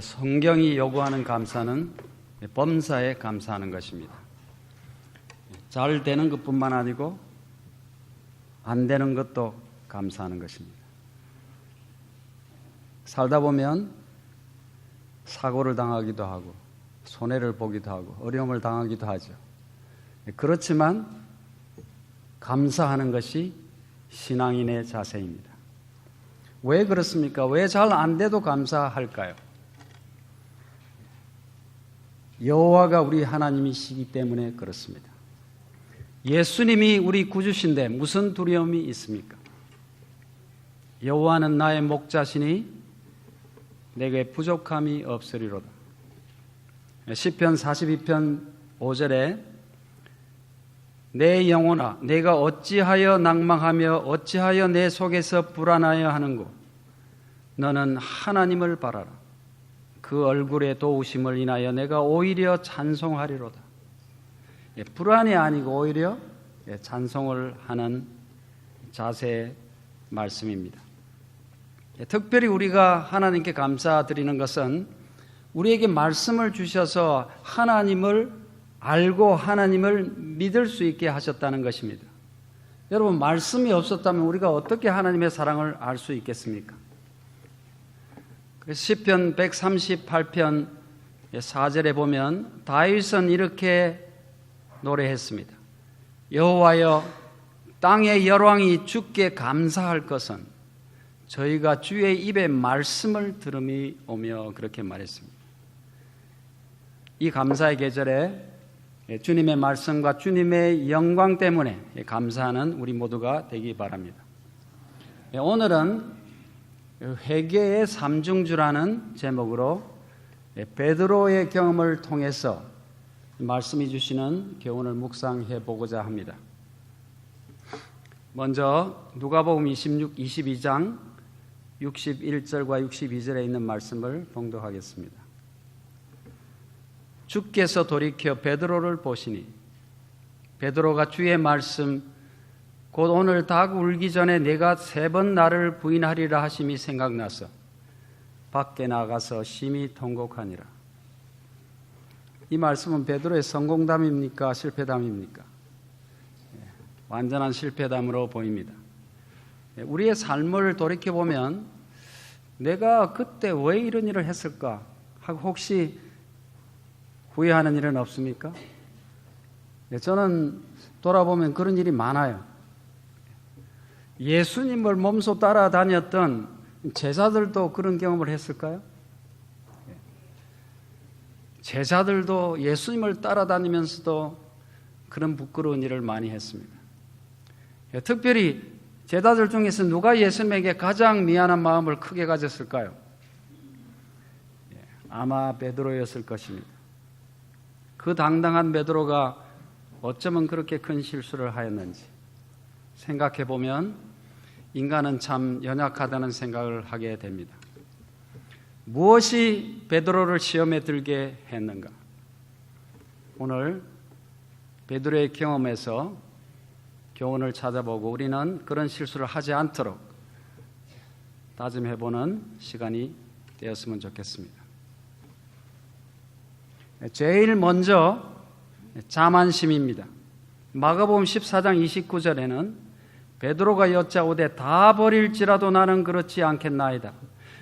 성경이 요구하는 감사는 범사에 감사하는 것입니다. 잘 되는 것뿐만 아니고 안 되는 것도 감사하는 것입니다. 살다 보면 사고를 당하기도 하고 손해를 보기도 하고 어려움을 당하기도 하죠. 그렇지만 감사하는 것이 신앙인의 자세입니다. 왜 그렇습니까? 왜 잘 안 돼도 감사할까요? 여호와가 우리 하나님이시기 때문에 그렇습니다. 예수님이 우리 구주신데 무슨 두려움이 있습니까? 여호와는 나의 목자시니 내게 부족함이 없으리로다. 시편 42편 5절에 내 영혼아 내가 어찌하여 낭망하며 어찌하여 내 속에서 불안하여 하는고 너는 하나님을 바라라. 그 얼굴의 도우심을 인하여 내가 오히려 찬송하리로다. 불안이 아니고 오히려 찬송을 하는 자세의 말씀입니다. 특별히 우리가 하나님께 감사드리는 것은 우리에게 말씀을 주셔서 하나님을 알고 하나님을 믿을 수 있게 하셨다는 것입니다. 여러분, 말씀이 없었다면 우리가 어떻게 하나님의 사랑을 알 수 있겠습니까? 시편 138편 4절에 보면 다윗은 이렇게 노래했습니다. 여호와여 땅의 열왕이 주께 감사할 것은 저희가 주의 입에 말씀을 들음이 오며 그렇게 말했습니다. 이 감사의 계절에 주님의 말씀과 주님의 영광 때문에 감사하는 우리 모두가 되기 바랍니다. 오늘은 회개의 삼중주라는 제목으로 베드로의 경험을 통해서 말씀해 주시는 교훈을 묵상해 보고자 합니다. 먼저 누가복음 22장 61절과 62절에 있는 말씀을 봉독하겠습니다. 주께서 돌이켜 베드로를 보시니 베드로가 주의 말씀 곧 오늘 닭 울기 전에 내가 3번 나를 부인하리라 하심이 생각나서 밖에 나가서 심히 통곡하니라. 이 말씀은 베드로의 성공담입니까? 실패담입니까? 완전한 실패담으로 보입니다. 우리의 삶을 돌이켜보면 내가 그때 왜 이런 일을 했을까 하고 혹시 후회하는 일은 없습니까? 저는 돌아보면 그런 일이 많아요. 예수님을 몸소 따라다녔던 제자들도 그런 경험을 했을까요? 제자들도 예수님을 따라다니면서도 그런 부끄러운 일을 많이 했습니다. 특별히 제자들 중에서 누가 예수님에게 가장 미안한 마음을 크게 가졌을까요? 아마 베드로였을 것입니다. 그 당당한 베드로가 어쩌면 그렇게 큰 실수를 하였는지 생각해 보면 인간은 참 연약하다는 생각을 하게 됩니다. 무엇이 베드로를 시험에 들게 했는가? 오늘 베드로의 경험에서 교훈을 찾아보고 우리는 그런 실수를 하지 않도록 다짐해보는 시간이 되었으면 좋겠습니다. 제일 먼저 자만심입니다. 마가복음 14장 29절에는 베드로가 여짜오되 다 버릴지라도 나는 그렇지 않겠나이다.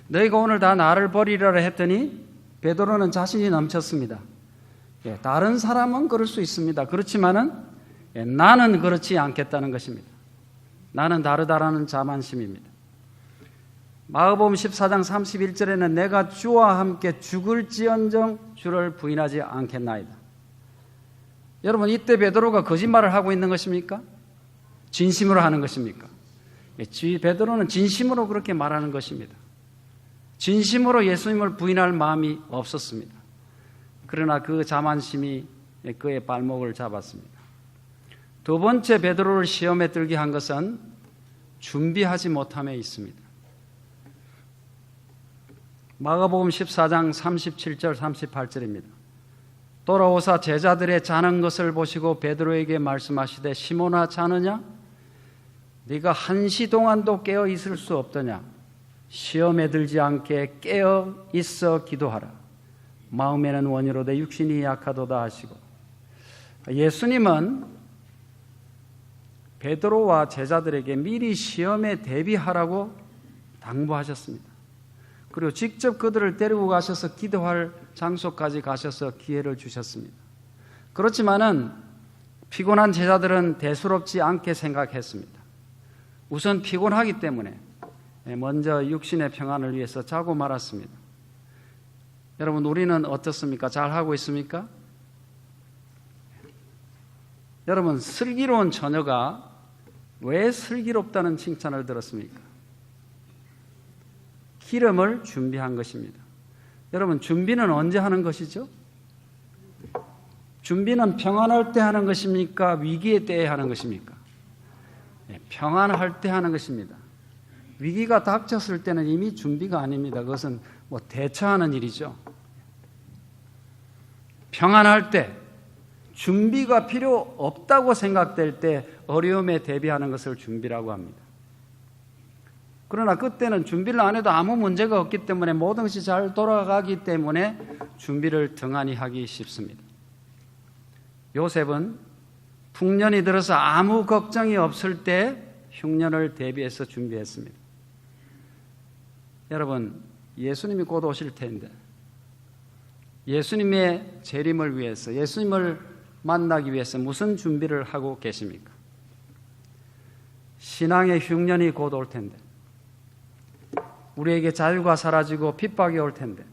너희가 오늘 다 나를 버리리라 했더니 베드로는 자신이 넘쳤습니다. 다른 사람은 그럴 수 있습니다. 그렇지만은 나는 그렇지 않겠다는 것입니다. 나는 다르다라는 자만심입니다. 마가복음 14장 31절에는 내가 주와 함께 죽을지언정 주를 부인하지 않겠나이다. 여러분, 이때 베드로가 거짓말을 하고 있는 것입니까? 진심으로 하는 것입니까? 베드로는 진심으로 그렇게 말하는 것입니다. 진심으로 예수님을 부인할 마음이 없었습니다. 그러나 그 자만심이 그의 발목을 잡았습니다. 두 번째 베드로를 시험에 들게 한 것은 준비하지 못함에 있습니다. 마가복음 14장 37절 38절입니다. 돌아오사 제자들의 자는 것을 보시고 베드로에게 말씀하시되 시몬아 자느냐? 네가 한시 동안도 깨어 있을 수 없더냐? 시험에 들지 않게 깨어 있어 기도하라. 마음에는 원이로되 육신이 약하도다 하시고, 예수님은 베드로와 제자들에게 미리 시험에 대비하라고 당부하셨습니다. 그리고 직접 그들을 데리고 가셔서 기도할 장소까지 가셔서 기회를 주셨습니다. 그렇지만은 피곤한 제자들은 대수롭지 않게 생각했습니다. 우선 피곤하기 때문에 먼저 육신의 평안을 위해서 자고 말았습니다. 여러분, 우리는 어떻습니까? 잘하고 있습니까? 여러분, 슬기로운 처녀가 왜 슬기롭다는 칭찬을 들었습니까? 기름을 준비한 것입니다. 여러분, 준비는 언제 하는 것이죠? 준비는 평안할 때 하는 것입니까? 위기의 때에 하는 것입니까? 평안할 때 하는 것입니다. 위기가 닥쳤을 때는 이미 준비가 아닙니다. 그것은 대처하는 일이죠. 평안할 때, 준비가 필요 없다고 생각될 때 어려움에 대비하는 것을 준비라고 합니다. 그러나 그때는 준비를 안 해도 아무 문제가 없기 때문에 모든 것이 잘 돌아가기 때문에 준비를 등한히 하기 쉽습니다. 요셉은 풍년이 들어서 아무 걱정이 없을 때 흉년을 대비해서 준비했습니다. 여러분, 예수님이 곧 오실 텐데 예수님의 재림을 위해서, 예수님을 만나기 위해서 무슨 준비를 하고 계십니까? 신앙의 흉년이 곧 올 텐데, 우리에게 자유가 사라지고 핍박이 올 텐데,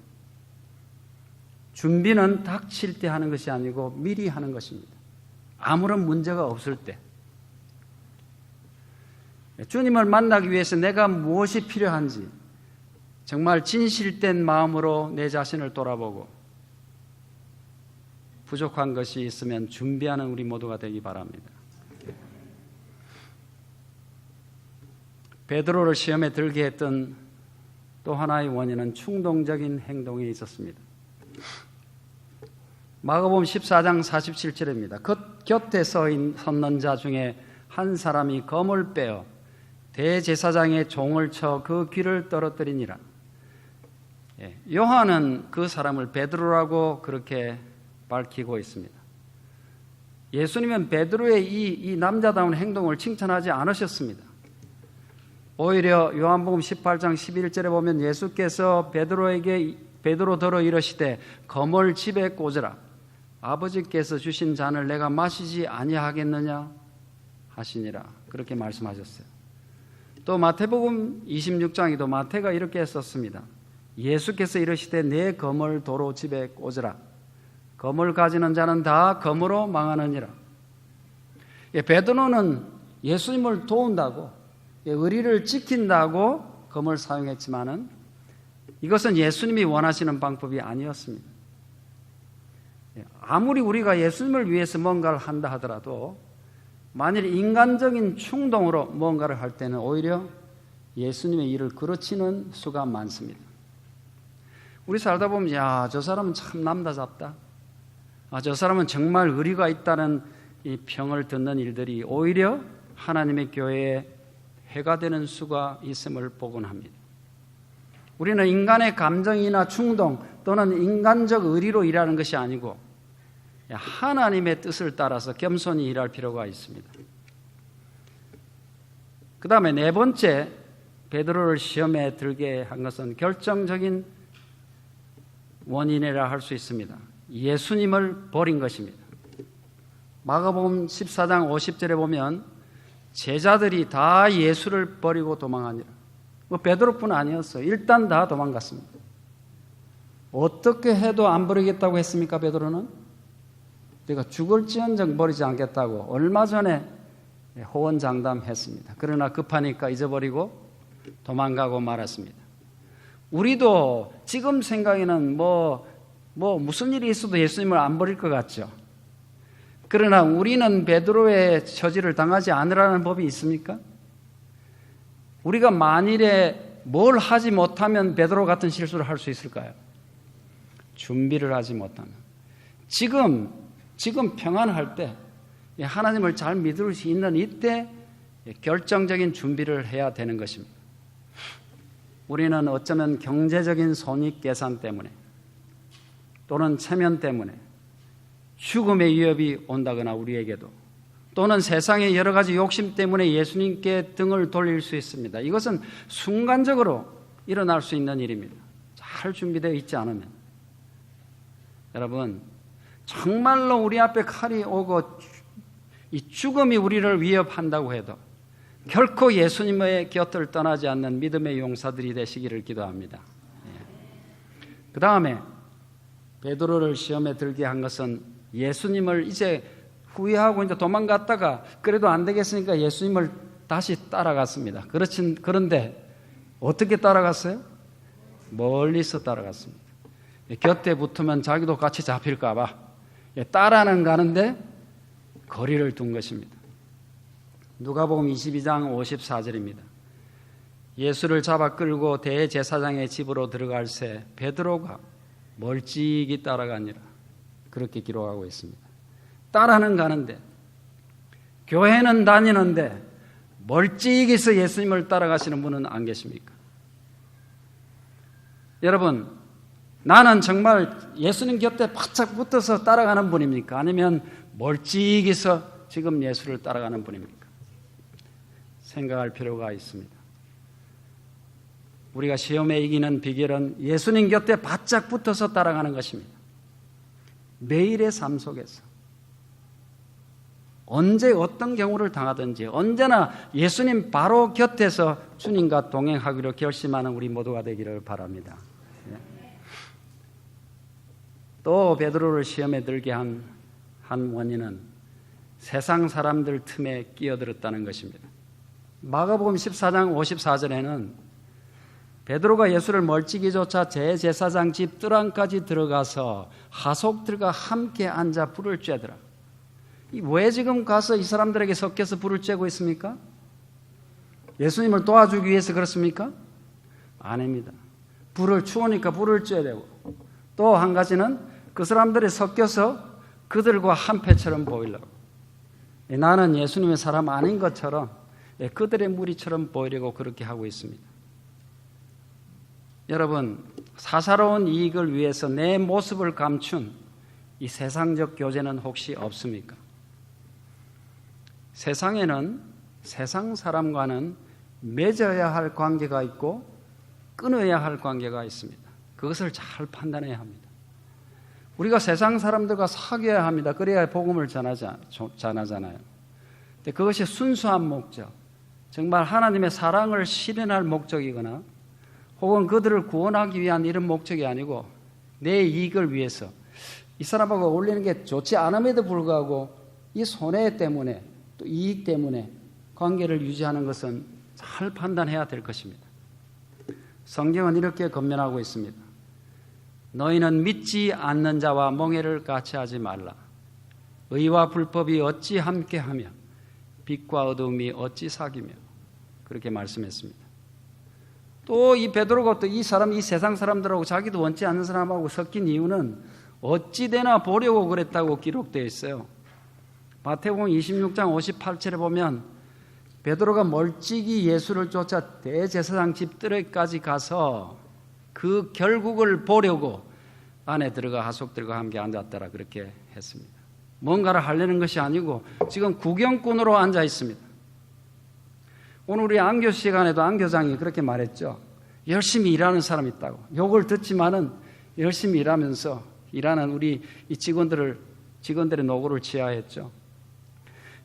준비는 닥칠 때 하는 것이 아니고 미리 하는 것입니다. 아무런 문제가 없을 때. 주님을 만나기 위해서 내가 무엇이 필요한지 정말 진실된 마음으로 내 자신을 돌아보고 부족한 것이 있으면 준비하는 우리 모두가 되기 바랍니다. 베드로를 시험에 들게 했던 또 하나의 원인은 충동적인 행동에 있었습니다. 마가복음 14장 47절입니다. 곁에 섰는 자 중에 한 사람이 검을 빼어 대제사장의 종을 쳐 그 귀를 떨어뜨리니라. 요한은 그 사람을 베드로라고 그렇게 밝히고 있습니다. 예수님은 베드로의 이 남자다운 행동을 칭찬하지 않으셨습니다. 오히려 요한복음 18장 11절에 보면 예수께서 베드로더러 이르시되 검을 집에 꽂으라. 아버지께서 주신 잔을 내가 마시지 아니하겠느냐 하시니라. 그렇게 말씀하셨어요. 또 마태복음 26장에도 마태가 이렇게 썼습니다. 예수께서 이르시되 내 검을 도로 집에 꽂으라. 검을 가지는 자는 다 검으로 망하느니라. 베드로는 예수님을 도운다고, 의리를 지킨다고 검을 사용했지만은 이것은 예수님이 원하시는 방법이 아니었습니다. 아무리 우리가 예수님을 위해서 뭔가를 한다 하더라도 만일 인간적인 충동으로 뭔가를 할 때는 오히려 예수님의 일을 그르치는 수가 많습니다. 우리 살다 보면 저 사람은 참 남다잡다. 저 사람은 정말 의리가 있다는 이 평을 듣는 일들이 오히려 하나님의 교회에 해가 되는 수가 있음을 보곤 합니다. 우리는 인간의 감정이나 충동 또는 인간적 의리로 일하는 것이 아니고 하나님의 뜻을 따라서 겸손히 일할 필요가 있습니다. 그 다음에 네 번째, 베드로를 시험에 들게 한 것은 결정적인 원인이라 할 수 있습니다. 예수님을 버린 것입니다. 마가복음 14장 50절에 보면 제자들이 다 예수를 버리고 도망하니라. 베드로뿐 아니었어요. 일단 다 도망갔습니다. 어떻게 해도 안 버리겠다고 했습니까? 베드로는 내가 죽을지언정 버리지 않겠다고 얼마 전에 호언장담했습니다. 그러나 급하니까 잊어버리고 도망가고 말았습니다. 우리도 지금 생각에는 무슨 일이 있어도 예수님을 안 버릴 것 같죠. 그러나 우리는 베드로의 처지를 당하지 않으라는 법이 있습니까? 우리가 만일에 뭘 하지 못하면 베드로 같은 실수를 할 수 있을까요? 준비를 하지 못하면. 지금 평안할 때, 하나님을 잘 믿을 수 있는 이때 결정적인 준비를 해야 되는 것입니다. 우리는 어쩌면 경제적인 손익계산 때문에 또는 체면 때문에 죽음의 위협이 온다거나 우리에게도 또는 세상의 여러 가지 욕심 때문에 예수님께 등을 돌릴 수 있습니다. 이것은 순간적으로 일어날 수 있는 일입니다. 잘 준비되어 있지 않으면. 여러분, 정말로 우리 앞에 칼이 오고 이 죽음이 우리를 위협한다고 해도 결코 예수님의 곁을 떠나지 않는 믿음의 용사들이 되시기를 기도합니다. 그 다음에 베드로를 시험에 들게 한 것은 예수님을 이제 후회하고 이제 도망갔다가 그래도 안 되겠으니까 예수님을 다시 따라갔습니다. 그런데 어떻게 따라갔어요? 멀리서 따라갔습니다. 곁에 붙으면 자기도 같이 잡힐까 봐 따라는 가는데 거리를 둔 것입니다. 누가복음 22장 54절입니다. 예수를 잡아 끌고 대제사장의 집으로 들어갈 새 베드로가 멀찍이 따라가니라. 그렇게 기록하고 있습니다. 따라는 가는데, 교회는 다니는데 멀찍이서 예수님을 따라가시는 분은 안 계십니까? 여러분, 나는 정말 예수님 곁에 바짝 붙어서 따라가는 분입니까? 아니면 멀찍이서 지금 예수를 따라가는 분입니까? 생각할 필요가 있습니다. 우리가 시험에 이기는 비결은 예수님 곁에 바짝 붙어서 따라가는 것입니다. 매일의 삶 속에서 언제 어떤 경우를 당하든지 언제나 예수님 바로 곁에서 주님과 동행하기로 결심하는 우리 모두가 되기를 바랍니다. 또 베드로를 시험에 들게 한 원인은 세상 사람들 틈에 끼어들었다는 것입니다. 마가복음 14장 54절에는 베드로가 예수를 멀찍이 쫓아 제사장 집 뜰안까지 들어가서 하속들과 함께 앉아 불을 쬐더라. 왜 지금 가서 이 사람들에게 섞여서 불을 쬐고 있습니까? 예수님을 도와주기 위해서 그렇습니까? 아닙니다. 불을 추우니까 불을 쬐야 되고, 또 한 가지는 그 사람들이 섞여서 그들과 한패처럼 보이려고, 나는 예수님의 사람 아닌 것처럼 그들의 무리처럼 보이려고 그렇게 하고 있습니다. 여러분, 사사로운 이익을 위해서 내 모습을 감춘 이 세상적 교제는 혹시 없습니까? 세상에는 세상 사람과는 맺어야 할 관계가 있고 끊어야 할 관계가 있습니다. 그것을 잘 판단해야 합니다. 우리가 세상 사람들과 사귀어야 합니다. 그래야 복음을 전하잖아요. 근데 그것이 순수한 목적, 정말 하나님의 사랑을 실현할 목적이거나 혹은 그들을 구원하기 위한 이런 목적이 아니고 내 이익을 위해서 이 사람하고 어울리는 게 좋지 않음에도 불구하고 이 손해 때문에 또 이익 때문에 관계를 유지하는 것은 잘 판단해야 될 것입니다. 성경은 이렇게 권면하고 있습니다. 너희는 믿지 않는 자와 멍에를 같이 하지 말라. 의와 불법이 어찌 함께하며 빛과 어두움이 어찌 사귀며, 그렇게 말씀했습니다. 또 이 베드로가 또 이 세상 사람들하고 자기도 원치 않는 사람하고 섞인 이유는 어찌 되나 보려고 그랬다고 기록되어 있어요. 마태복음 26장 58절에 보면 베드로가 멀찍이 예수를 쫓아 대제사장 집 뜰에까지 가서 그 결국을 보려고 안에 들어가 하속들과 함께 앉았더라, 그렇게 했습니다. 뭔가를 하려는 것이 아니고 지금 구경꾼으로 앉아 있습니다. 오늘 우리 안교 시간에도 안교장이 그렇게 말했죠. 열심히 일하는 사람이 있다고. 욕을 듣지만은 열심히 일하면서 일하는 우리 이 직원들의 노고를 지하했죠.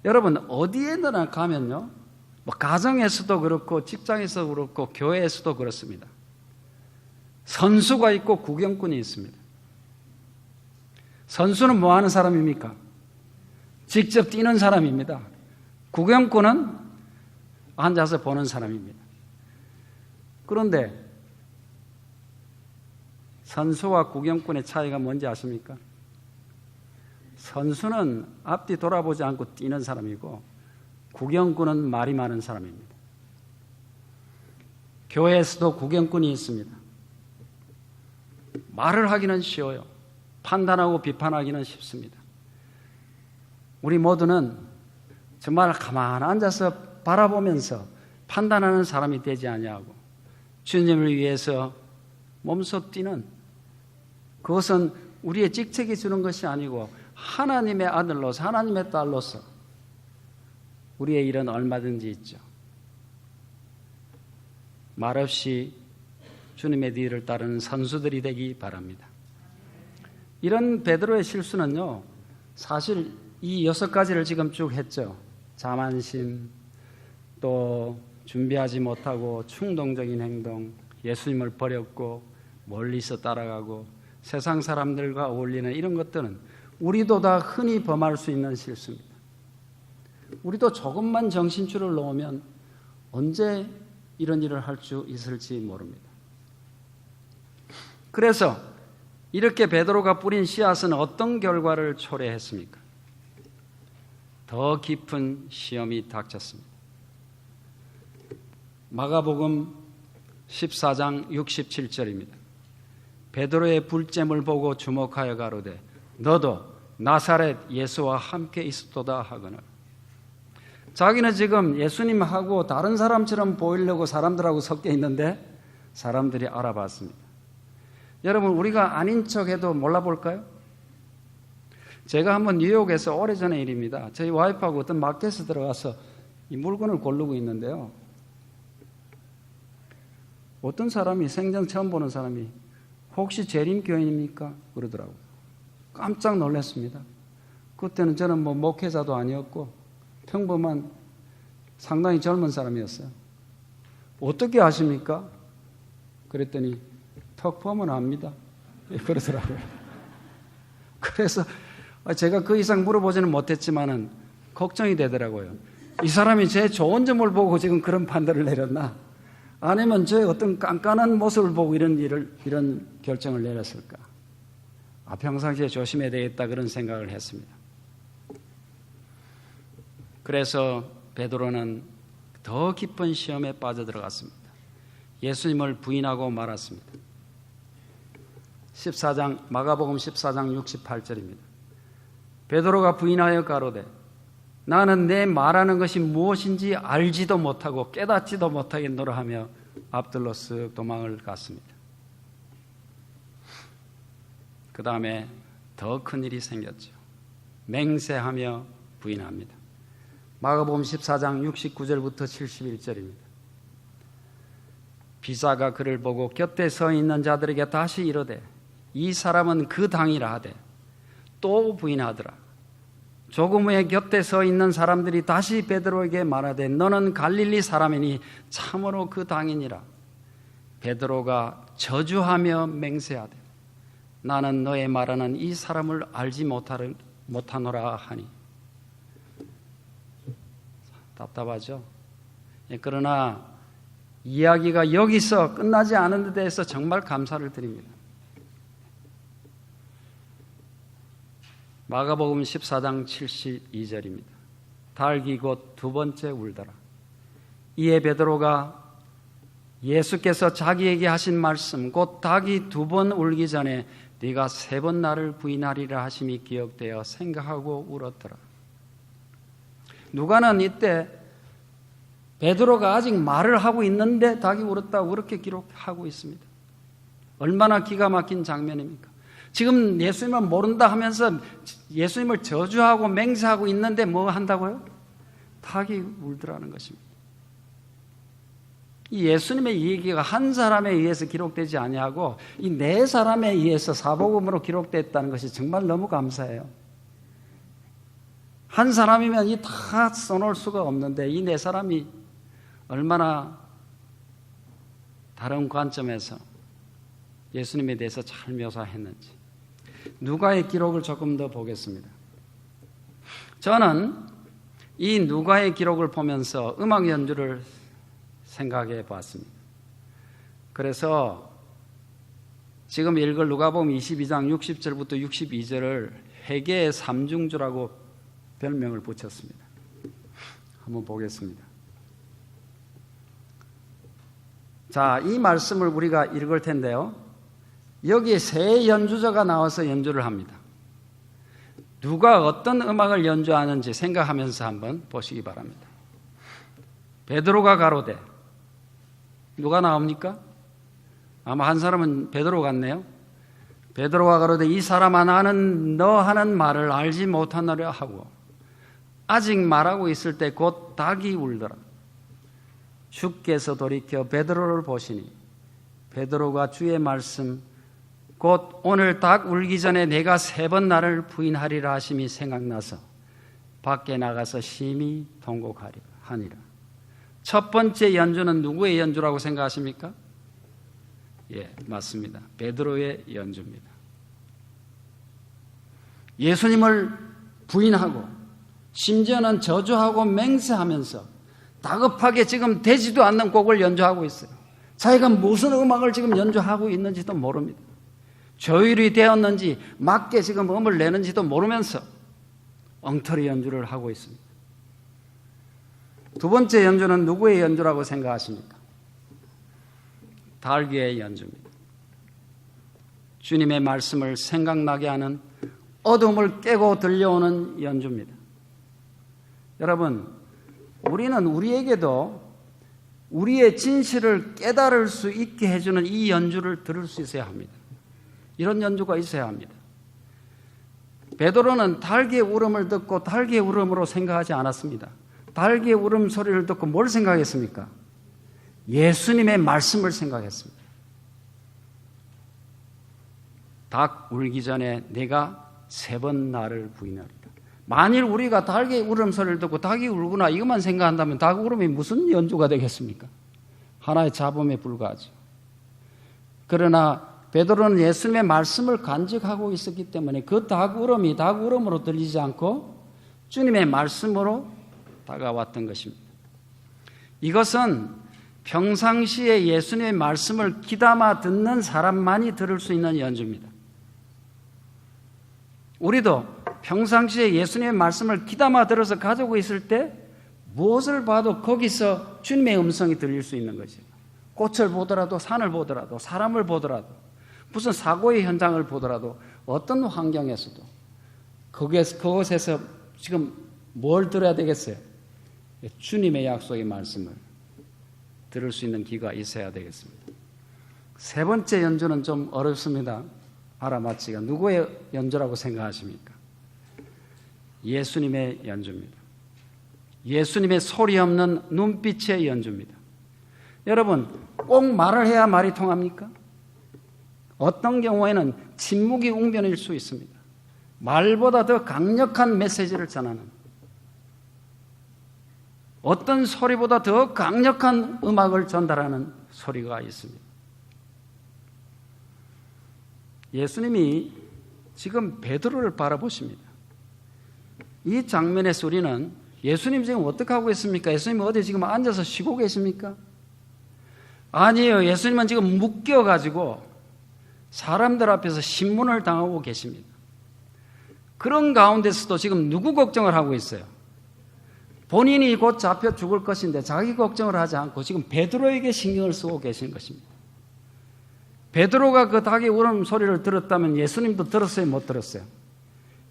여러분, 어디에나 가면요, 가정에서도 그렇고 직장에서도 그렇고 교회에서도 그렇습니다. 선수가 있고 구경꾼이 있습니다. 선수는 뭐 하는 사람입니까? 직접 뛰는 사람입니다. 구경꾼은 앉아서 보는 사람입니다. 그런데 선수와 구경꾼의 차이가 뭔지 아십니까? 선수는 앞뒤 돌아보지 않고 뛰는 사람이고 구경꾼은 말이 많은 사람입니다. 교회에서도 구경꾼이 있습니다. 말을 하기는 쉬워요. 판단하고 비판하기는 쉽습니다. 우리 모두는 정말 가만히 앉아서 바라보면서 판단하는 사람이 되지 아니하고 주님을 위해서 몸소 뛰는, 그것은 우리의 직책이 주는 것이 아니고 하나님의 아들로서, 하나님의 딸로서 우리의 일은 얼마든지 있죠. 말없이 주님의 뒤를 따르는 선수들이 되기 바랍니다. 이런 베드로의 실수는요, 사실 이 6가지를 지금 쭉 했죠. 자만심, 또 준비하지 못하고 충동적인 행동, 예수님을 버렸고 멀리서 따라가고 세상 사람들과 어울리는 이런 것들은 우리도 다 흔히 범할 수 있는 실수입니다. 우리도 조금만 정신줄을 놓으면 언제 이런 일을 할 수 있을지 모릅니다. 그래서 이렇게 베드로가 뿌린 씨앗은 어떤 결과를 초래했습니까? 더 깊은 시험이 닥쳤습니다. 마가복음 14장 67절입니다. 베드로의 불잼을 보고 주목하여 가로되 너도 나사렛 예수와 함께 있었도다 하거늘. 자기는 지금 예수님하고 다른 사람처럼 보이려고 사람들하고 섞여 있는데 사람들이 알아봤습니다. 여러분, 우리가 아닌 척해도 몰라볼까요? 제가 한번 뉴욕에서 오래전의 일입니다. 저희 와이프하고 어떤 마켓에 들어가서 이 물건을 고르고 있는데요, 어떤 사람이, 생전 처음 보는 사람이 혹시 재림교인입니까? 그러더라고요. 깜짝 놀랐습니다. 그때는 저는 목회자도 아니었고 평범한 상당히 젊은 사람이었어요. 어떻게 아십니까? 그랬더니 턱 보면 압니다. 그러더라고요. 그래서 제가 그 이상 물어보지는 못했지만은 걱정이 되더라고요. 이 사람이 제 좋은 점을 보고 지금 그런 판단을 내렸나? 아니면 저의 어떤 깐깐한 모습을 보고 이런 결정을 내렸을까? 평상시에 조심해야 되겠다, 그런 생각을 했습니다. 그래서 베드로는 더 깊은 시험에 빠져들어갔습니다. 예수님을 부인하고 말았습니다. 마가복음 14장 68절입니다. 베드로가 부인하여 가로되 나는 내 말하는 것이 무엇인지 알지도 못하고 깨닫지도 못하겠노라 하며 앞들로 쓱 도망을 갔습니다. 그 다음에 더 큰 일이 생겼죠. 맹세하며 부인합니다. 마가복음 14장 69절부터 71절입니다. 비사가 그를 보고 곁에 서 있는 자들에게 다시 이르되 이 사람은 그 당이라 하되 또 부인하더라. 조금 후에 곁에 서 있는 사람들이 다시 베드로에게 말하되 너는 갈릴리 사람이니 참으로 그 당이니라. 베드로가 저주하며 맹세하되 나는 너의 말하는 이 사람을 알지 못하노라 하니. 답답하죠? 그러나 이야기가 여기서 끝나지 않은 데 대해서 정말 감사를 드립니다. 마가복음 14장 72절입니다. 닭이 곧 두 번째 울더라. 이에 베드로가 예수께서 자기에게 하신 말씀, 곧 닭이 두 번 울기 전에 네가 세 번 나를 부인하리라 하심이 기억되어 생각하고 울었더라. 누가는 이때 베드로가 아직 말을 하고 있는데 닭이 울었다고 그렇게 기록하고 있습니다. 얼마나 기가 막힌 장면입니까? 지금 예수님을 모른다 하면서 예수님을 저주하고 맹세하고 있는데 뭐 한다고요? 닭이 울더라는 것입니다. 이 예수님의 얘기가 한 사람에 의해서 기록되지 아니하고 이 네 사람에 의해서 사복음으로 기록됐다는 것이 정말 너무 감사해요. 한 사람이면 이 다 써놓을 수가 없는데 이 네 사람이 얼마나 다른 관점에서 예수님에 대해서 잘 묘사했는지. 누가의 기록을 조금 더 보겠습니다. 저는 이 누가의 기록을 보면서 음악 연주를 생각해 보았습니다. 그래서 지금 읽을 누가복음 22장 60절부터 62절을 회개의 삼중주라고 별명을 붙였습니다. 한번 보겠습니다. 자, 이 말씀을 우리가 읽을 텐데요. 여기에 세 연주자가 나와서 연주를 합니다. 누가 어떤 음악을 연주하는지 생각하면서 한번 보시기 바랍니다. 베드로가 가로되 누가 나옵니까? 아마 한 사람은 베드로 같네요. 베드로가 가로되 이 사람아 나는 너 하는 말을 알지 못하느라 하고 아직 말하고 있을 때 곧 닭이 울더라. 주께서 돌이켜 베드로를 보시니 베드로가 주의 말씀 곧 오늘 닭 울기 전에 내가 3번 나를 부인하리라 하심이 생각나서 밖에 나가서 심히 통곡하니라. 첫 번째 연주는 누구의 연주라고 생각하십니까? 예, 맞습니다. 베드로의 연주입니다. 예수님을 부인하고 심지어는 저주하고 맹세하면서 다급하게 지금 되지도 않는 곡을 연주하고 있어요. 자기가 무슨 음악을 지금 연주하고 있는지도 모릅니다. 조율이 되었는지 맞게 지금 음을 내는지도 모르면서 엉터리 연주를 하고 있습니다. 두 번째 연주는 누구의 연주라고 생각하십니까? 달귀의 연주입니다. 주님의 말씀을 생각나게 하는 어둠을 깨고 들려오는 연주입니다. 여러분, 우리는 우리에게도 우리의 진실을 깨달을 수 있게 해주는 이 연주를 들을 수 있어야 합니다. 이런 연주가 있어야 합니다. 베드로는 달기의 울음을 듣고 달기의 울음으로 생각하지 않았습니다. 달기의 울음 소리를 듣고 뭘 생각했습니까? 예수님의 말씀을 생각했습니다. 닭 울기 전에 내가 3번 나를 부인하리라. 만일 우리가 닭의 울음소리를 듣고 닭이 울구나 이것만 생각한다면 닭 울음이 무슨 연주가 되겠습니까? 하나의 잡음에 불과하죠. 그러나 베드로는 예수님의 말씀을 간직하고 있었기 때문에 그 닭 울음이 닭 울음으로 들리지 않고 주님의 말씀으로 다가왔던 것입니다. 이것은 평상시에 예수님의 말씀을 귀담아 듣는 사람만이 들을 수 있는 연주입니다. 우리도 평상시에 예수님의 말씀을 귀담아 들어서 가지고 있을 때 무엇을 봐도 거기서 주님의 음성이 들릴 수 있는 거죠. 꽃을 보더라도 산을 보더라도 사람을 보더라도 무슨 사고의 현장을 보더라도 어떤 환경에서도 그곳에서 지금 뭘 들어야 되겠어요? 주님의 약속의 말씀을 들을 수 있는 귀가 있어야 되겠습니다. 세 번째 연주는 좀 어렵습니다. 알아맞히기가. 누구의 연주라고 생각하십니까? 예수님의 연주입니다. 예수님의 소리 없는 눈빛의 연주입니다. 여러분, 꼭 말을 해야 말이 통합니까? 어떤 경우에는 침묵이 웅변일 수 있습니다. 말보다 더 강력한 메시지를 전하는, 어떤 소리보다 더 강력한 음악을 전달하는 소리가 있습니다. 예수님이 지금 베드로를 바라보십니다. 이 장면에서 우리는 예수님 지금 어떻게 하고 있습니까? 예수님 어디 지금 앉아서 쉬고 계십니까? 아니에요. 예수님은 지금 묶여가지고 사람들 앞에서 신문을 당하고 계십니다. 그런 가운데서도 지금 누구 걱정을 하고 있어요? 본인이 곧 잡혀 죽을 것인데 자기 걱정을 하지 않고 지금 베드로에게 신경을 쓰고 계신 것입니다. 베드로가 그 닭의 울음소리를 들었다면 예수님도 들었어요? 못 들었어요?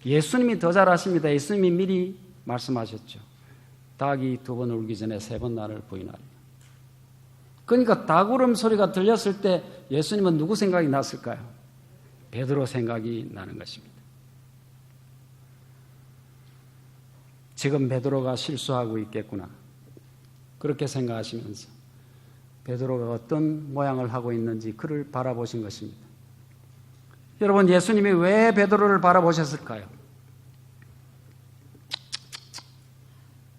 예수님이 더 잘 아십니다. 예수님이 미리 말씀하셨죠. 닭이 2번 울기 전에 3번 나를 부인하리라. 그러니까 닭 울음소리가 들렸을 때 예수님은 누구 생각이 났을까요? 베드로 생각이 나는 것입니다. 지금 베드로가 실수하고 있겠구나. 그렇게 생각하시면서 베드로가 어떤 모양을 하고 있는지 그를 바라보신 것입니다. 여러분, 예수님이 왜 베드로를 바라보셨을까요?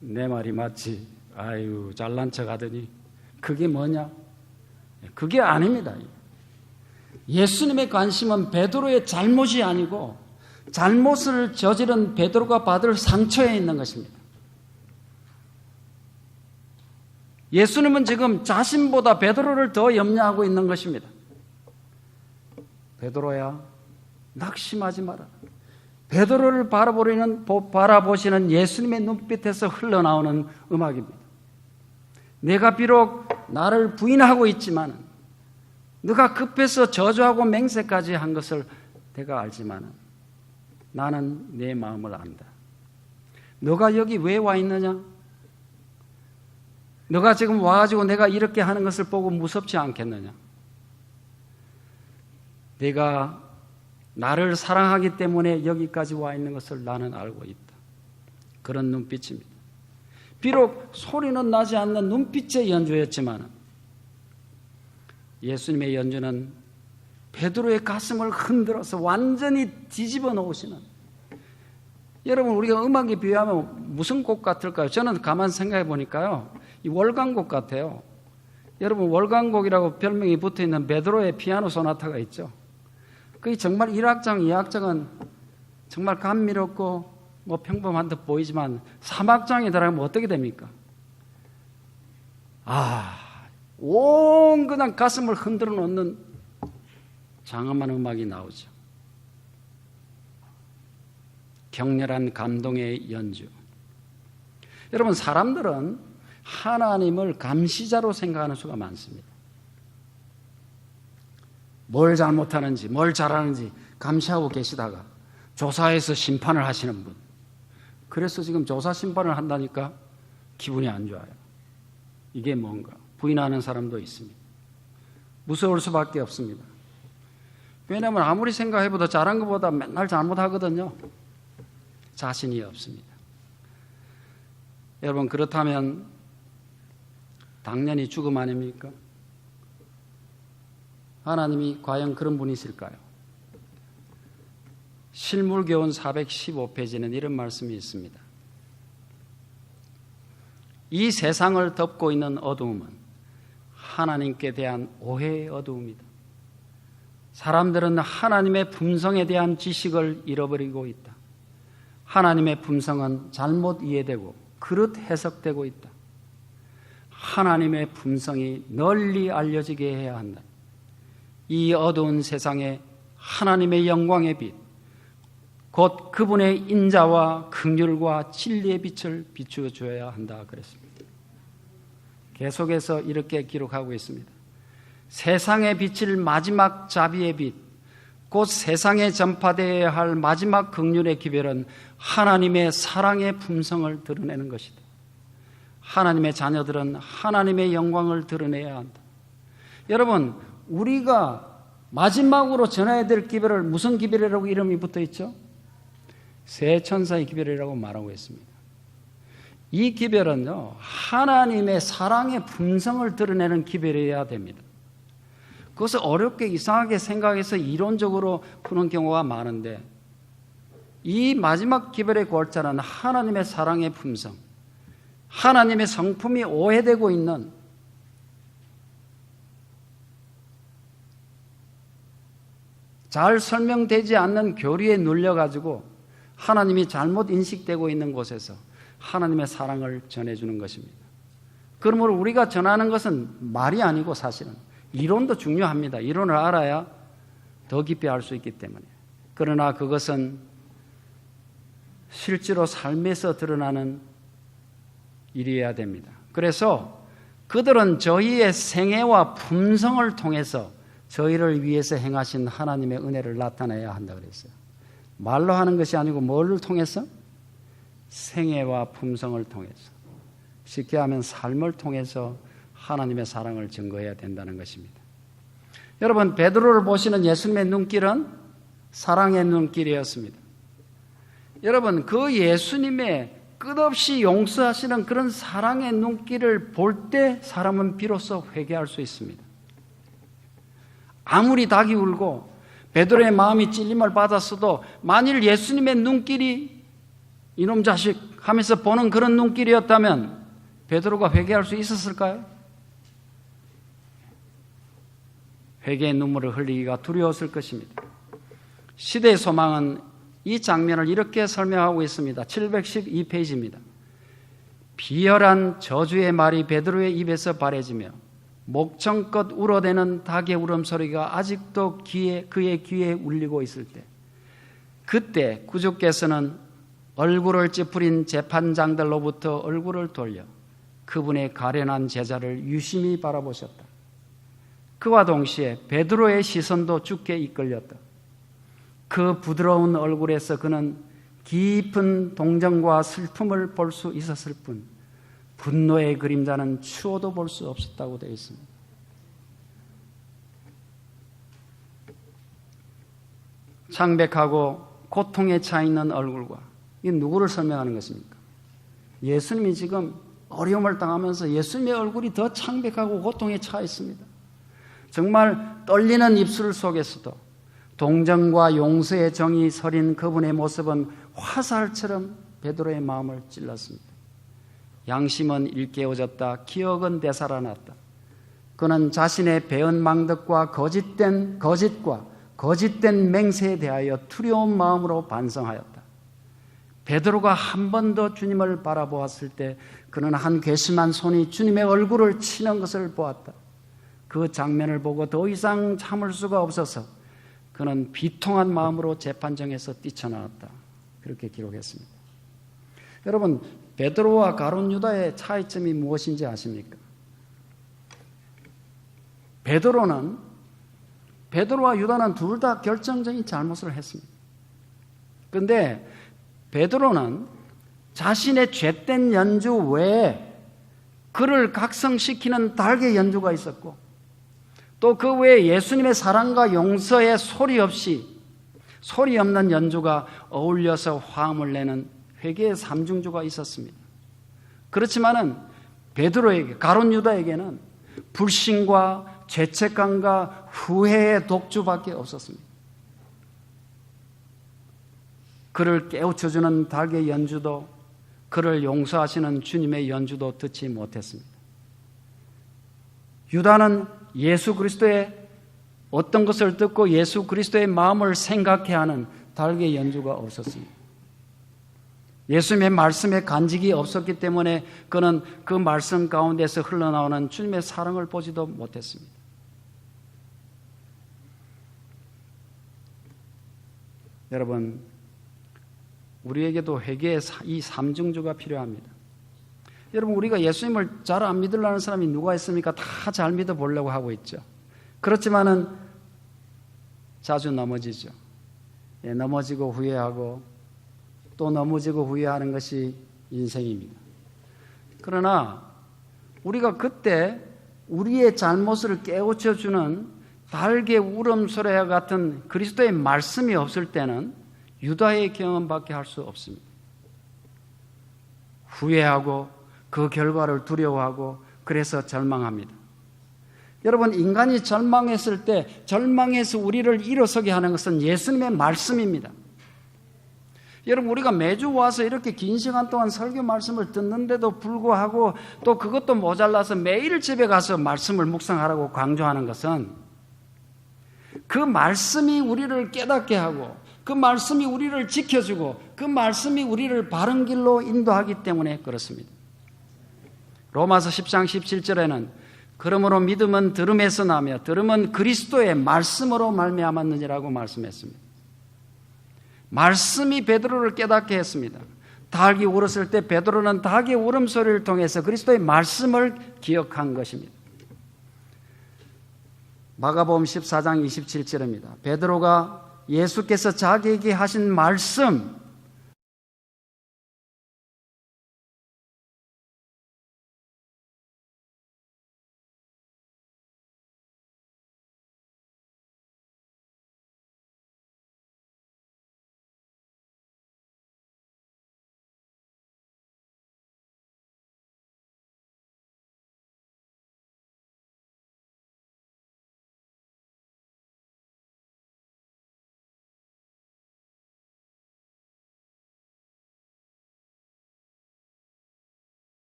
내 말이 맞지. 아유, 잘난 척 하더니 그게 뭐냐? 그게 아닙니다. 예수님의 관심은 베드로의 잘못이 아니고 잘못을 저지른 베드로가 받을 상처에 있는 것입니다. 예수님은 지금 자신보다 베드로를 더 염려하고 있는 것입니다. 베드로야, 낙심하지 마라. 베드로를 바라보시는 예수님의 눈빛에서 흘러나오는 음악입니다. 내가 비록 나를 부인하고 있지만, 네가 급해서 저주하고 맹세까지 한 것을 내가 알지만 나는 내 마음을 안다. 너가 여기 왜 와 있느냐? 너가 지금 와가지고 내가 이렇게 하는 것을 보고 무섭지 않겠느냐? 네가 나를 사랑하기 때문에 여기까지 와 있는 것을 나는 알고 있다. 그런 눈빛입니다. 비록 소리는 나지 않는 눈빛의 연주였지만 예수님의 연주는 베드로의 가슴을 흔들어서 완전히 뒤집어 놓으시는, 여러분 우리가 음악에 비유하면 무슨 곡 같을까요? 저는 가만 생각해 보니까요, 이 월광곡 같아요. 여러분 월광곡이라고 별명이 붙어있는 베드로의 피아노 소나타가 있죠. 그게 정말 1악장, 2악장은 정말 감미롭고 뭐 평범한 듯 보이지만 3악장에 들어가면 어떻게 됩니까? 온 그냥 가슴을 흔들어 놓는 장엄한 음악이 나오죠. 격렬한 감동의 연주. 여러분 사람들은 하나님을 감시자로 생각하는 수가 많습니다. 뭘 잘못하는지 뭘 잘하는지 감시하고 계시다가 조사해서 심판을 하시는 분. 그래서 지금 조사 심판을 한다니까 기분이 안 좋아요. 이게 뭔가 부인하는 사람도 있습니다. 무서울 수밖에 없습니다. 왜냐하면 아무리 생각해봐도 잘한 것보다 맨날 잘못하거든요. 자신이 없습니다. 여러분 그렇다면 당연히 죽음 아닙니까? 하나님이 과연 그런 분이실까요? 실물교훈 415페이지는 이런 말씀이 있습니다. 이 세상을 덮고 있는 어두움은 하나님께 대한 오해의 어두움이다. 사람들은 하나님의 품성에 대한 지식을 잃어버리고 있다. 하나님의 품성은 잘못 이해되고 그릇 해석되고 있다. 하나님의 품성이 널리 알려지게 해야 한다. 이 어두운 세상에 하나님의 영광의 빛, 곧 그분의 인자와 긍휼과 진리의 빛을 비추어 줘야 한다 그랬습니다. 계속해서 이렇게 기록하고 있습니다. 세상에 비칠 마지막 자비의 빛, 곧 세상에 전파되어야 할 마지막 긍휼의 기별은 하나님의 사랑의 품성을 드러내는 것이다. 하나님의 자녀들은 하나님의 영광을 드러내야 한다. 여러분, 우리가 마지막으로 전해야 될 기별을 무슨 기별이라고 이름이 붙어 있죠? 새 천사의 기별이라고 말하고 있습니다. 이 기별은요, 하나님의 사랑의 품성을 드러내는 기별이어야 됩니다. 그것을 어렵게 이상하게 생각해서 이론적으로 푸는 경우가 많은데, 이 마지막 기별의 골자는 하나님의 사랑의 품성, 하나님의 성품이 오해되고 있는 잘 설명되지 않는 교리에 눌려가지고 하나님이 잘못 인식되고 있는 곳에서 하나님의 사랑을 전해주는 것입니다. 그러므로 우리가 전하는 것은 말이 아니고 사실은 이론도 중요합니다. 이론을 알아야 더 깊이 알 수 있기 때문에. 그러나 그것은 실제로 삶에서 드러나는 일이어야 됩니다. 그래서 그들은 저희의 생애와 품성을 통해서 저희를 위해서 행하신 하나님의 은혜를 나타내야 한다 그랬어요. 말로 하는 것이 아니고 뭐를 통해서? 생애와 품성을 통해서. 쉽게 하면 삶을 통해서 하나님의 사랑을 증거해야 된다는 것입니다. 여러분, 베드로를 보시는 예수님의 눈길은 사랑의 눈길이었습니다. 여러분, 그 예수님의 끝없이 용서하시는 그런 사랑의 눈길을 볼 때 사람은 비로소 회개할 수 있습니다. 아무리 닭이 울고 베드로의 마음이 찔림을 받았어도 만일 예수님의 눈길이 이놈 자식 하면서 보는 그런 눈길이었다면 베드로가 회개할 수 있었을까요? 회개의 눈물을 흘리기가 두려웠을 것입니다. 시대의 소망은 이 장면을 이렇게 설명하고 있습니다. 712페이지입니다. 비열한 저주의 말이 베드로의 입에서 발해지며 목청껏 울어대는 닭의 울음소리가 아직도 그의 귀에 울리고 있을 때, 그때 구주께서는 얼굴을 찌푸린 재판장들로부터 얼굴을 돌려 그분의 가련한 제자를 유심히 바라보셨다. 그와 동시에 베드로의 시선도 주께 이끌렸다. 그 부드러운 얼굴에서 그는 깊은 동정과 슬픔을 볼 수 있었을 뿐 분노의 그림자는 추워도 볼 수 없었다고 되어 있습니다. 창백하고 고통에 차 있는 얼굴과 이 누구를 설명하는 것입니까? 예수님이 지금 어려움을 당하면서 예수님의 얼굴이 더 창백하고 고통에 차 있습니다. 정말 떨리는 입술 속에서도 동정과 용서의 정이 서린 그분의 모습은 화살처럼 베드로의 마음을 찔렀습니다. 양심은 일깨워졌다. 기억은 되살아났다. 그는 자신의 배은 망덕과 거짓된 맹세에 대하여 두려운 마음으로 반성하였다. 베드로가 한 번 더 주님을 바라보았을 때 그는 한 괘씸한 손이 주님의 얼굴을 치는 것을 보았다. 그 장면을 보고 더 이상 참을 수가 없어서 그는 비통한 마음으로 재판정에서 뛰쳐나왔다. 그렇게 기록했습니다. 여러분, 베드로와 가룟 유다의 차이점이 무엇인지 아십니까? 베드로와 유다는 둘 다 결정적인 잘못을 했습니다. 그런데 베드로는 자신의 죄된 연주 외에 그를 각성시키는 달개 연주가 있었고 또 그 외에 예수님의 사랑과 용서의 소리 없는 연주가 어울려서 화음을 내는 회개의 삼중주가 있었습니다. 그렇지만은 베드로에게, 가룟 유다에게는 불신과 죄책감과 후회의 독주밖에 없었습니다. 그를 깨우쳐주는 달개 연주도 그를 용서하시는 주님의 연주도 듣지 못했습니다. 유다는 예수 그리스도의 어떤 것을 듣고 예수 그리스도의 마음을 생각해야 하는 달개 연주가 없었습니다. 예수님의 말씀에 간직이 없었기 때문에 그는 그 말씀 가운데서 흘러나오는 주님의 사랑을 보지도 못했습니다. 여러분, 우리에게도 회개의 이 삼중주가 필요합니다. 여러분, 우리가 예수님을 잘 안 믿으려는 사람이 누가 있습니까? 다 잘 믿어보려고 하고 있죠. 그렇지만은 자주 넘어지죠. 넘어지고 후회하고 또 넘어지고 후회하는 것이 인생입니다. 그러나 우리가 그때 우리의 잘못을 깨우쳐주는 달개 울음소리와 같은 그리스도의 말씀이 없을 때는 유다의 경험밖에 할 수 없습니다. 후회하고 그 결과를 두려워하고 그래서 절망합니다. 여러분, 인간이 절망했을 때 절망에서 우리를 일어서게 하는 것은 예수님의 말씀입니다. 여러분, 우리가 매주 와서 이렇게 긴 시간 동안 설교 말씀을 듣는데도 불구하고 또 그것도 모자라서 매일 집에 가서 말씀을 묵상하라고 강조하는 것은 그 말씀이 우리를 깨닫게 하고 그 말씀이 우리를 지켜주고 그 말씀이 우리를 바른 길로 인도하기 때문에 그렇습니다. 로마서 10장 17절에는 그러므로 믿음은 들음에서 나며 들음은 그리스도의 말씀으로 말미암았느니라고 말씀했습니다. 말씀이 베드로를 깨닫게 했습니다. 닭이 울었을 때 베드로는 닭의 울음소리를 통해서 그리스도의 말씀을 기억한 것입니다. 마가복음 14장 27절입니다. 베드로가 예수께서 자기에게 하신 말씀,